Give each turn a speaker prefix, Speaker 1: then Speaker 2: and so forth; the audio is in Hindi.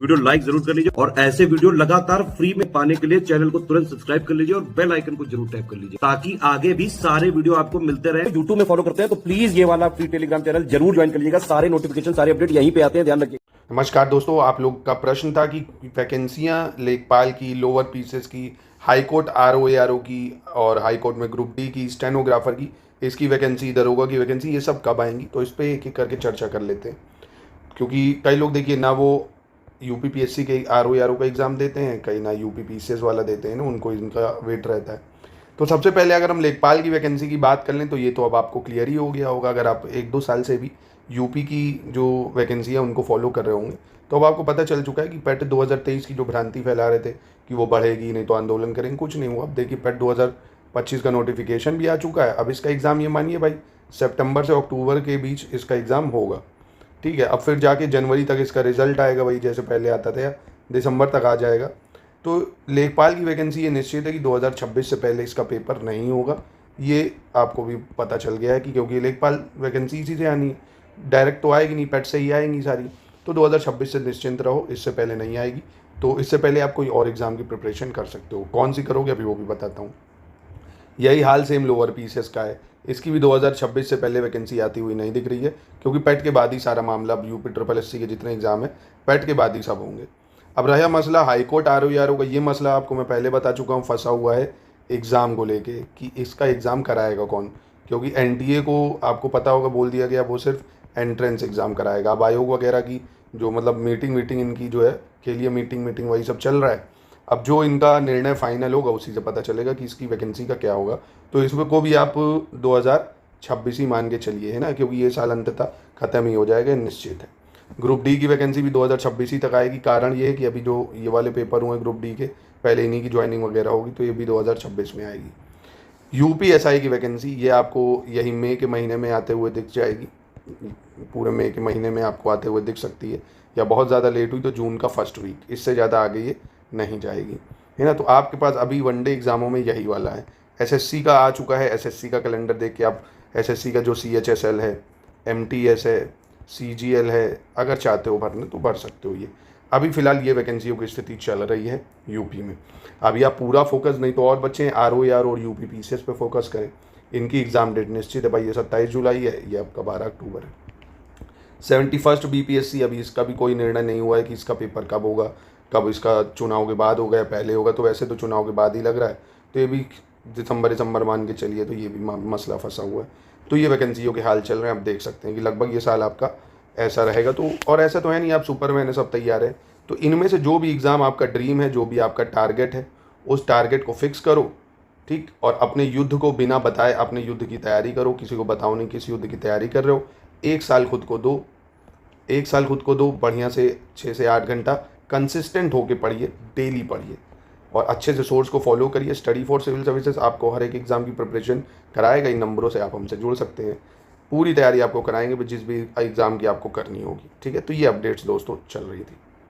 Speaker 1: वीडियो लाइक जरूर कर लीजिए और ऐसे वीडियो लगातार फ्री में पाने के लिए चैनल को तुरंत सब्सक्राइब कर लीजिए और बेल आइकन को जरूर टैप कर लीजिए ताकि आगे भी सारे वीडियो आपको मिलते रहे। यूट्यूब में फॉलो करते हैं तो प्लीज ये वाला फ्री टेलीग्राम चैनल जरूर ज्वाइन कर लीजिएगा। सारे नोटिफिकेशन सारे अपडेट यहीं पे आते हैं, ध्यान रखिए।
Speaker 2: नमस्कार दोस्तों, आप लोग का प्रश्न था कि वैकेंसियां लेखपाल की, लोअर पीसेस की, हाई कोर्ट आरओ की और हाई कोर्ट में ग्रुप डी की, स्टेनोग्राफर की, इसकी वैकेंसी, दरोगा की वैकेंसी, ये सब कब आएंगी, तो इस पर एक एक करके चर्चा कर लेते हैं। क्योंकि कई लोग देखिए ना वो यूपीपीएससी के आरओ का एग्ज़ाम देते हैं, कई ना यूपीपीसीएस वाला देते हैं ना, उनको इनका वेट रहता है। तो सबसे पहले अगर हम लेखपाल की वैकेंसी की बात कर लें तो ये तो अब आपको क्लियर ही हो गया होगा। अगर आप 1-2 साल से भी यूपी की जो वैकेंसी है उनको फॉलो कर रहे होंगे तो अब आपको पता चल चुका है कि पेट 2023 की जो भ्रांति फैला रहे थे कि वो बढ़ेगी नहीं तो आंदोलन करेंगे, कुछ नहीं हुआ। अब देखिए पेट 2025 का नोटिफिकेशन भी आ चुका है। अब इसका एग्ज़ाम ये मानिए भाई सितंबर से अक्टूबर के बीच इसका एग्ज़ाम होगा, ठीक है। अब फिर जाके जनवरी तक इसका रिजल्ट आएगा, वही जैसे पहले आता था, या दिसंबर तक आ जाएगा। तो लेखपाल की वैकेंसी ये निश्चित है कि 2026 से पहले इसका पेपर नहीं होगा। ये आपको भी पता चल गया है कि क्योंकि लेखपाल वैकेंसी इसी से आनी है, डायरेक्ट तो आएगी नहीं, पेट से ही आएंगी सारी। तो 2026 से निश्चिंत रहो, इससे पहले नहीं आएगी। तो इससे पहले आप कोई और एग्ज़ाम की प्रिपरेशन कर सकते हो। कौन सी करोगे अभी वो भी बताता हूँ। यही हाल सेम लोअर पीसेस का है, इसकी भी 2026 से पहले वैकेंसी आती हुई नहीं दिख रही है, क्योंकि पेट के बाद ही सारा मामला, अब यूपी ट्रिपल एससी के जितने एग्ज़ाम है पेट के बाद ही सब होंगे। अब रहा मसला हाईकोर्ट आरओ का, ये मसला आपको मैं पहले बता चुका हूँ, फंसा हुआ है एग्ज़ाम को लेके कि इसका एग्ज़ाम कराएगा कौन। क्योंकि एनटीए को आपको पता होगा बोल दिया गया वो सिर्फ एंट्रेंस एग्ज़ाम कराएगा। अब आयोग वगैरह की जो मतलब मीटिंग इनकी जो है के लिए मीटिंग वही सब चल रहा है। अब जो इनका निर्णय फाइनल होगा उसी से पता चलेगा कि इसकी वैकेंसी का क्या होगा। तो इसमें को भी आप 2026 ही मान के चलिए, है ना, क्योंकि ये साल अंततः ख़त्म ही हो जाएगा, निश्चित है। ग्रुप डी की वैकेंसी भी 2026 ही तक आएगी। कारण ये है कि अभी जो ये वाले पेपर हुए ग्रुप डी के, पहले इन्हीं की ज्वाइनिंग वगैरह होगी, तो ये भी 2026 में आएगी। यूपीएसआई की वैकेंसी ये आपको यही मई के महीने में आते हुए दिख जाएगी, पूरे मई के महीने में आपको आते हुए दिख सकती है, या बहुत ज़्यादा लेट हुई तो जून का फर्स्ट वीक, इससे ज़्यादा आगे ये नहीं जाएगी, है ना। तो आपके पास अभी वनडे एग्ज़ामों में यही वाला है। एसएससी का आ चुका है, एसएससी का कैलेंडर देख के आप एसएससी का जो सीएचएसएल है, एमटीएस है, सीजीएल है, अगर चाहते हो भरना तो भर सकते हो। ये अभी फ़िलहाल ये वैकेंसियों की स्थिति चल रही है यूपी में। अभी आप पूरा फोकस, नहीं तो और बच्चे हैं आरओ और यूपी पीसीएस पे फोकस करें। इनकी एग्ज़ाम डेट निश्चित है भाई, ये 27 जुलाई है, ये आपका 12 अक्टूबर है। 71st बीपीएससी, अभी इसका भी कोई निर्णय नहीं हुआ है कि इसका पेपर कब होगा, कब इसका चुनाव के बाद होगा या पहले होगा। तो वैसे तो चुनाव के बाद ही लग रहा है, तो ये भी दिसंबर मान के चलिए, तो ये भी मसला फंसा हुआ है। तो ये वैकेंसियों के हाल चल रहे हैं। आप देख सकते हैं कि लगभग ये साल आपका ऐसा रहेगा। तो और ऐसा तो है नहीं आप सुपरमैन है, सब तैयार है। तो इनमें से जो भी एग्ज़ाम आपका ड्रीम है, जो भी आपका टारगेट है, उस टारगेट को फिक्स करो, ठीक। और अपने युद्ध को बिना बताए अपने युद्ध की तैयारी करो, किसी को बताओ नहीं किस युद्ध की तैयारी कर रहे हो। 1 साल खुद को दो, 1 साल खुद को दो, बढ़िया से 6 से 8 घंटा कंसिस्टेंट होके पढ़िए, डेली पढ़िए और अच्छे से सोर्स को फॉलो करिए। स्टडी फॉर सिविल सर्विसेज आपको हर एक एग्ज़ाम की प्रिपरेशन कराएगा। इन नंबरों से आप हमसे जुड़ सकते हैं, पूरी तैयारी आपको कराएंगे जिस भी एग्ज़ाम की आपको करनी होगी, ठीक है। तो ये अपडेट्स दोस्तों चल रही थी।